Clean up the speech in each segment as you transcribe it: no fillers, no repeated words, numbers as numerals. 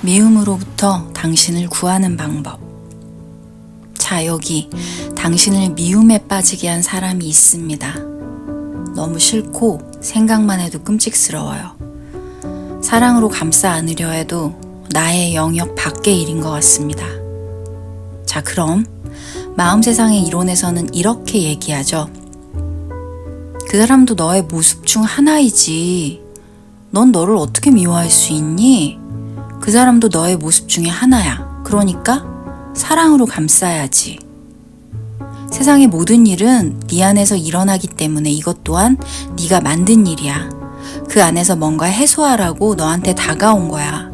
미움으로부터 당신을 구하는 방법. 자, 여기 당신을 미움에 빠지게 한 사람이 있습니다. 너무 싫고 생각만 해도 끔찍스러워요. 사랑으로 감싸 안으려 해도 나의 영역 밖의 일인 것 같습니다. 자, 그럼 마음 세상의 이론에서는 이렇게 얘기하죠. 그 사람도 너의 모습 중 하나이지. 넌 너를 어떻게 미워할 수 있니? 그 사람도 너의 모습 중에 하나야. 그러니까 사랑으로 감싸야지. 세상의 모든 일은 네 안에서 일어나기 때문에 이것 또한 네가 만든 일이야. 그 안에서 뭔가 해소하라고 너한테 다가온 거야.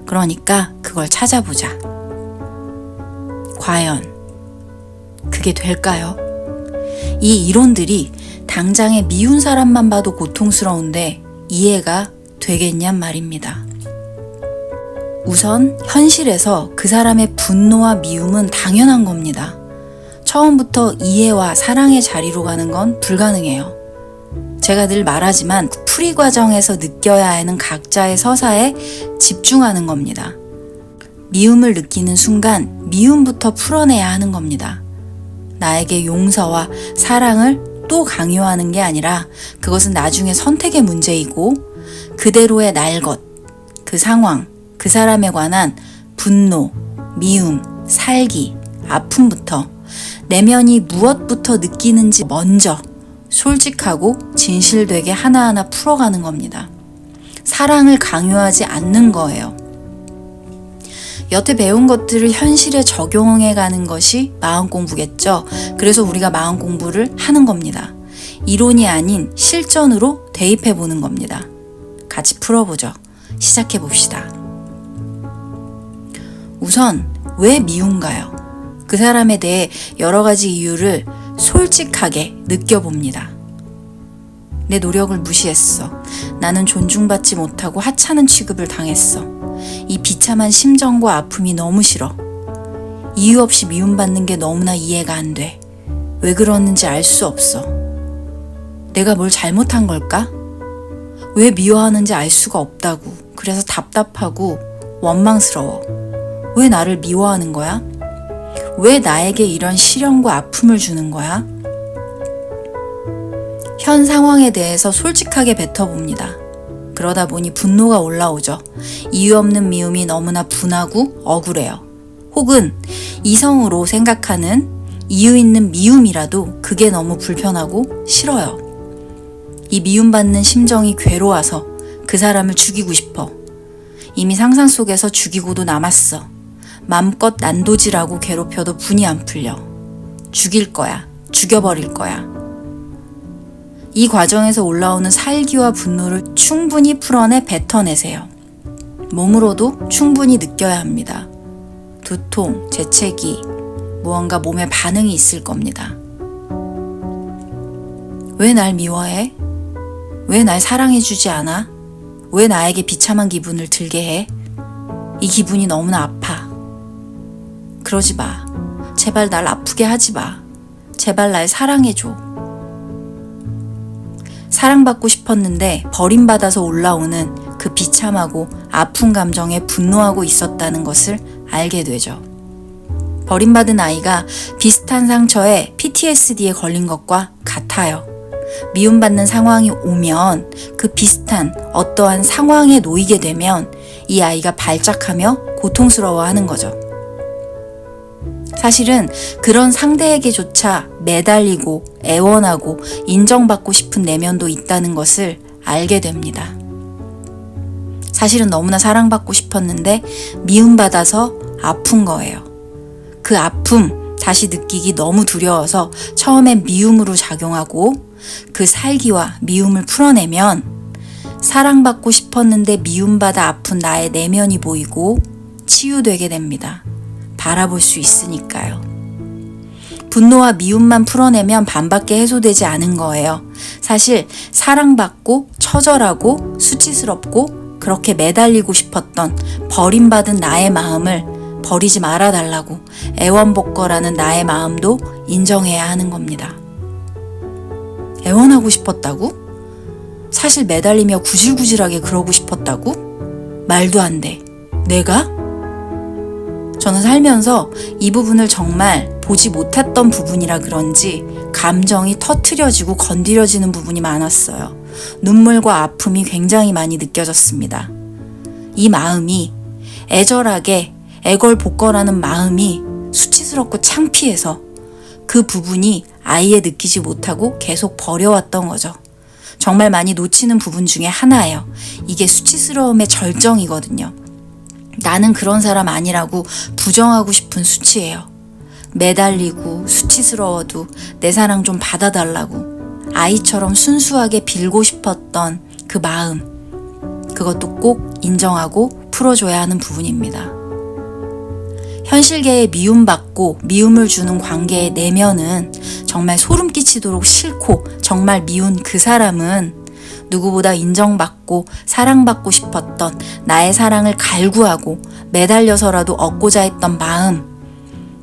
그러니까 그걸 찾아보자. 과연 그게 될까요? 이 이론들이 당장에 미운 사람만 봐도 고통스러운데 이해가 되겠냔 말입니다. 우선 현실에서 그 사람의 분노와 미움은 당연한 겁니다. 처음부터 이해와 사랑의 자리로 가는 건 불가능해요. 제가 늘 말하지만 풀이 과정에서 느껴야 하는 각자의 서사에 집중하는 겁니다. 미움을 느끼는 순간 미움부터 풀어내야 하는 겁니다. 나에게 용서와 사랑을 또 강요하는 게 아니라 그것은 나중에 선택의 문제이고 그대로의 날 것, 그 상황, 그 사람에 관한 분노, 미움, 살기, 아픔부터 내면이 무엇부터 느끼는지 먼저 솔직하고 진실되게 하나하나 풀어가는 겁니다. 사랑을 강요하지 않는 거예요. 여태 배운 것들을 현실에 적용해가는 것이 마음 공부겠죠. 그래서 우리가 마음 공부를 하는 겁니다. 이론이 아닌 실전으로 대입해보는 겁니다. 같이 풀어보죠. 시작해봅시다. 우선 왜 미운가요? 그 사람에 대해 여러 가지 이유를 솔직하게 느껴봅니다. 내 노력을 무시했어. 나는 존중받지 못하고 하찮은 취급을 당했어. 이 비참한 심정과 아픔이 너무 싫어. 이유 없이 미움받는 게 너무나 이해가 안 돼. 왜 그러는지 알 수 없어. 내가 뭘 잘못한 걸까? 왜 미워하는지 알 수가 없다고. 그래서 답답하고 원망스러워. 왜 나를 미워하는 거야? 왜 나에게 이런 시련과 아픔을 주는 거야? 현 상황에 대해서 솔직하게 뱉어봅니다. 그러다 보니 분노가 올라오죠. 이유 없는 미움이 너무나 분하고 억울해요. 혹은 이성으로 생각하는 이유 있는 미움이라도 그게 너무 불편하고 싫어요. 이 미움받는 심정이 괴로워서 그 사람을 죽이고 싶어. 이미 상상 속에서 죽이고도 남았어. 맘껏 난도질하고 괴롭혀도 분이 안 풀려. 죽일 거야. 죽여버릴 거야. 이 과정에서 올라오는 살기와 분노를 충분히 풀어내 뱉어내세요. 몸으로도 충분히 느껴야 합니다. 두통, 재채기, 무언가 몸에 반응이 있을 겁니다. 왜 날 미워해? 왜 날 사랑해주지 않아? 왜 나에게 비참한 기분을 들게 해? 이 기분이 너무나 아파. 그러지 마. 제발 날 아프게 하지 마. 제발 날 사랑해줘. 사랑받고 싶었는데 버림받아서 올라오는 그 비참하고 아픈 감정에 분노하고 있었다는 것을 알게 되죠. 버림받은 아이가 비슷한 상처에 PTSD에 걸린 것과 같아요. 미움받는 상황이 오면 그 비슷한 어떠한 상황에 놓이게 되면 이 아이가 발작하며 고통스러워하는 거죠. 사실은 그런 상대에게조차 매달리고 애원하고 인정받고 싶은 내면도 있다는 것을 알게 됩니다. 사실은 너무나 사랑받고 싶었는데 미움받아서 아픈 거예요. 그 아픔 다시 느끼기 너무 두려워서 처음엔 미움으로 작용하고 그 살기와 미움을 풀어내면 사랑받고 싶었는데 미움받아 아픈 나의 내면이 보이고 치유되게 됩니다. 바라볼 수 있으니까요. 분노와 미움만 풀어내면 반밖에 해소되지 않은 거예요. 사실 사랑받고 처절하고 수치스럽고 그렇게 매달리고 싶었던 버림받은 나의 마음을 버리지 말아달라고 애원복걸하는 나의 마음도 인정해야 하는 겁니다. 애원하고 싶었다고? 사실 매달리며 구질구질하게 그러고 싶었다고? 말도 안 돼. 내가? 저는 살면서 이 부분을 정말 보지 못했던 부분이라 그런지 감정이 터트려지고 건드려지는 부분이 많았어요. 눈물과 아픔이 굉장히 많이 느껴졌습니다. 이 마음이 애절하게 애걸복걸하는 마음이 수치스럽고 창피해서 그 부분이 아이에 느끼지 못하고 계속 버려왔던 거죠. 정말 많이 놓치는 부분 중에 하나예요. 이게 수치스러움의 절정이거든요. 나는 그런 사람 아니라고 부정하고 싶은 수치예요. 매달리고 수치스러워도 내 사랑 좀 받아달라고 아이처럼 순수하게 빌고 싶었던 그 마음, 그것도 꼭 인정하고 풀어줘야 하는 부분입니다. 현실계에 미움받고 미움을 주는 관계의 내면은 정말 소름 끼치도록 싫고 정말 미운 그 사람은 누구보다 인정받고 사랑받고 싶었던 나의 사랑을 갈구하고 매달려서라도 얻고자 했던 마음,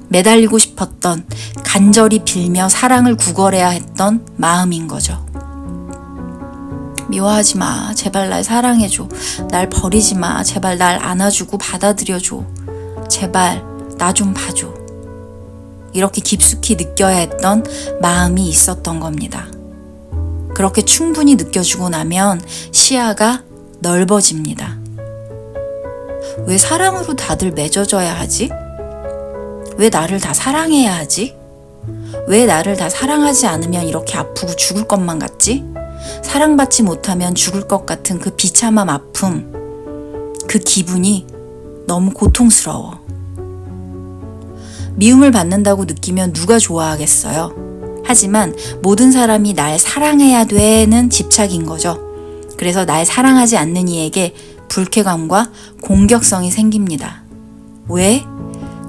매달리고 싶었던 간절히 빌며 사랑을 구걸해야 했던 마음인 거죠. 미워하지 마. 제발 날 사랑해줘. 날 버리지 마. 제발 날 안아주고 받아들여줘. 제발 나 좀 봐줘. 이렇게 깊숙이 느껴야 했던 마음이 있었던 겁니다. 그렇게 충분히 느껴주고 나면 시야가 넓어집니다. 왜 사랑으로 다들 맺어져야 하지? 왜 나를 다 사랑해야 하지? 왜 나를 다 사랑하지 않으면 이렇게 아프고 죽을 것만 같지? 사랑받지 못하면 죽을 것 같은 그 비참함 아픔, 그 기분이 너무 고통스러워. 미움을 받는다고 느끼면 누가 좋아하겠어요? 하지만 모든 사람이 날 사랑해야 되는 집착인 거죠. 그래서 날 사랑하지 않는 이에게 불쾌감과 공격성이 생깁니다. 왜?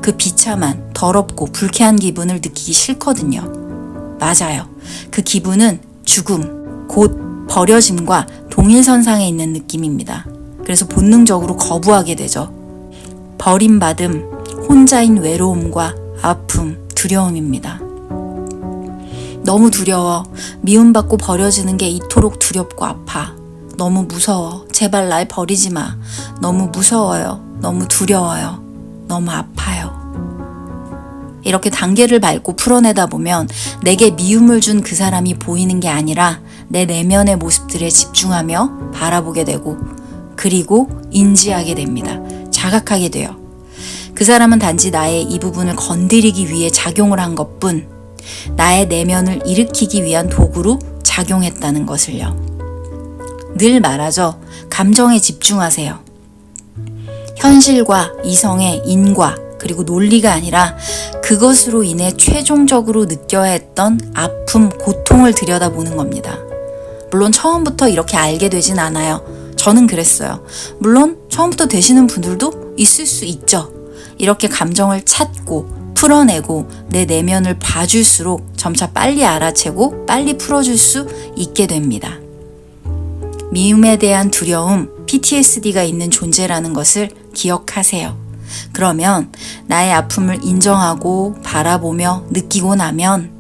그 비참한, 더럽고 불쾌한 기분을 느끼기 싫거든요. 맞아요. 그 기분은 죽음, 곧 버려짐과 동일선상에 있는 느낌입니다. 그래서 본능적으로 거부하게 되죠. 버림받음, 혼자인 외로움과 아픔, 두려움입니다. 너무 두려워. 미움받고 버려지는 게 이토록 두렵고 아파. 너무 무서워. 제발 날 버리지 마. 너무 무서워요. 너무 두려워요. 너무 아파요. 이렇게 단계를 밟고 풀어내다 보면 내게 미움을 준 그 사람이 보이는 게 아니라 내 내면의 모습들에 집중하며 바라보게 되고 그리고 인지하게 됩니다. 자각하게 돼요. 그 사람은 단지 나의 이 부분을 건드리기 위해 작용을 한 것뿐 나의 내면을 일으키기 위한 도구로 작용했다는 것을요. 늘 말하죠. 감정에 집중하세요. 현실과 이성의 인과 그리고 논리가 아니라 그것으로 인해 최종적으로 느껴야 했던 아픔, 고통을 들여다보는 겁니다. 물론 처음부터 이렇게 알게 되진 않아요. 저는 그랬어요. 물론 처음부터 되시는 분들도 있을 수 있죠. 이렇게 감정을 찾고 풀어내고 내 내면을 봐줄수록 점차 빨리 알아채고 빨리 풀어줄 수 있게 됩니다. 미움에 대한 두려움, PTSD가 있는 존재라는 것을 기억하세요. 그러면 나의 아픔을 인정하고 바라보며 느끼고 나면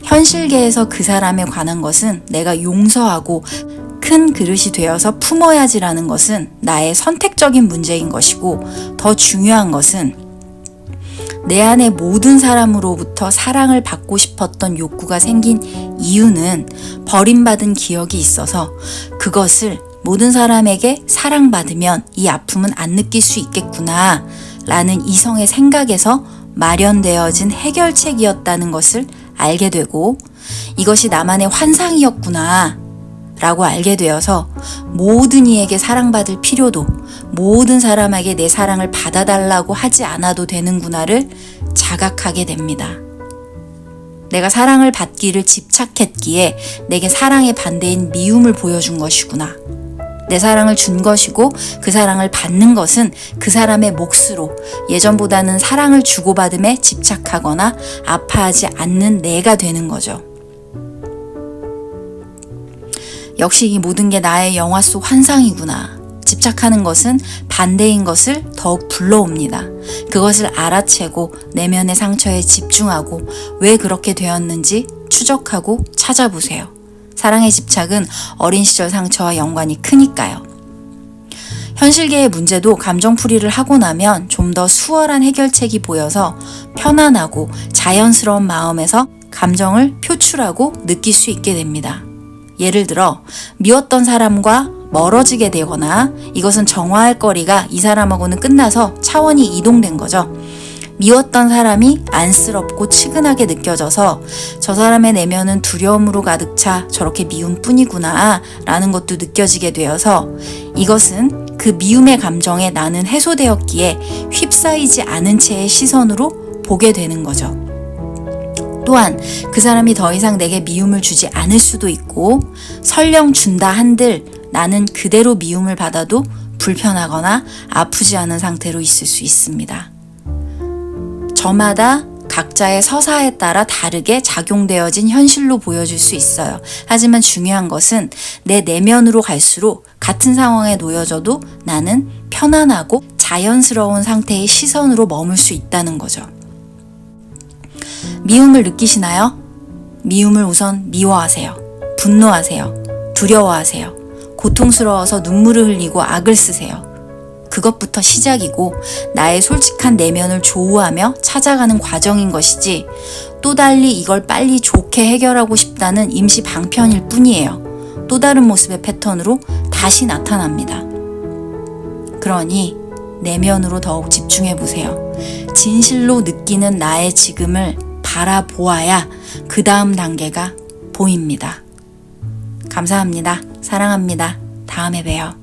현실계에서 그 사람에 관한 것은 내가 용서하고 큰 그릇이 되어서 품어야지라는 것은 나의 선택적인 문제인 것이고 더 중요한 것은 내 안에 모든 사람으로부터 사랑을 받고 싶었던 욕구가 생긴 이유는 버림받은 기억이 있어서 그것을 모든 사람에게 사랑받으면 이 아픔은 안 느낄 수 있겠구나 라는 이성의 생각에서 마련되어진 해결책이었다는 것을 알게 되고 이것이 나만의 환상이었구나 라고 알게 되어서 모든 이에게 사랑받을 필요도 모든 사람에게 내 사랑을 받아달라고 하지 않아도 되는구나를 자각하게 됩니다. 내가 사랑을 받기를 집착했기에 내게 사랑의 반대인 미움을 보여준 것이구나. 내 사랑을 준 것이고 그 사랑을 받는 것은 그 사람의 몫으로 예전보다는 사랑을 주고받음에 집착하거나 아파하지 않는 내가 되는 거죠. 역시 이 모든 게 나의 영화 속 환상이구나. 집착하는 것은 반대인 것을 더욱 불러옵니다. 그것을 알아채고 내면의 상처에 집중하고 왜 그렇게 되었는지 추적하고 찾아보세요. 사랑의 집착은 어린 시절 상처와 연관이 크니까요. 현실계의 문제도 감정풀이를 하고 나면 좀 더 수월한 해결책이 보여서 편안하고 자연스러운 마음에서 감정을 표출하고 느낄 수 있게 됩니다. 예를 들어 미웠던 사람과 멀어지게 되거나 이것은 정화할 거리가 이 사람하고는 끝나서 차원이 이동된 거죠. 미웠던 사람이 안쓰럽고 치근하게 느껴져서 저 사람의 내면은 두려움으로 가득 차 저렇게 미움 뿐이구나 라는 것도 느껴지게 되어서 이것은 그 미움의 감정에 나는 해소되었기에 휩싸이지 않은 채의 시선으로 보게 되는 거죠. 또한 그 사람이 더 이상 내게 미움을 주지 않을 수도 있고 설령 준다 한들 나는 그대로 미움을 받아도 불편하거나 아프지 않은 상태로 있을 수 있습니다. 저마다 각자의 서사에 따라 다르게 작용되어진 현실로 보여질 수 있어요. 하지만 중요한 것은 내 내면으로 갈수록 같은 상황에 놓여져도 나는 편안하고 자연스러운 상태의 시선으로 머물 수 있다는 거죠. 미움을 느끼시나요? 미움을 우선 미워하세요. 분노하세요. 두려워하세요. 고통스러워서 눈물을 흘리고 악을 쓰세요. 그것부터 시작이고 나의 솔직한 내면을 조우하며 찾아가는 과정인 것이지 또 달리 이걸 빨리 좋게 해결하고 싶다는 임시 방편일 뿐이에요. 또 다른 모습의 패턴으로 다시 나타납니다. 그러니 내면으로 더욱 집중해 보세요. 진실로 느끼는 나의 지금을 바라보아야 그 다음 단계가 보입니다. 감사합니다. 사랑합니다. 다음에 봬요.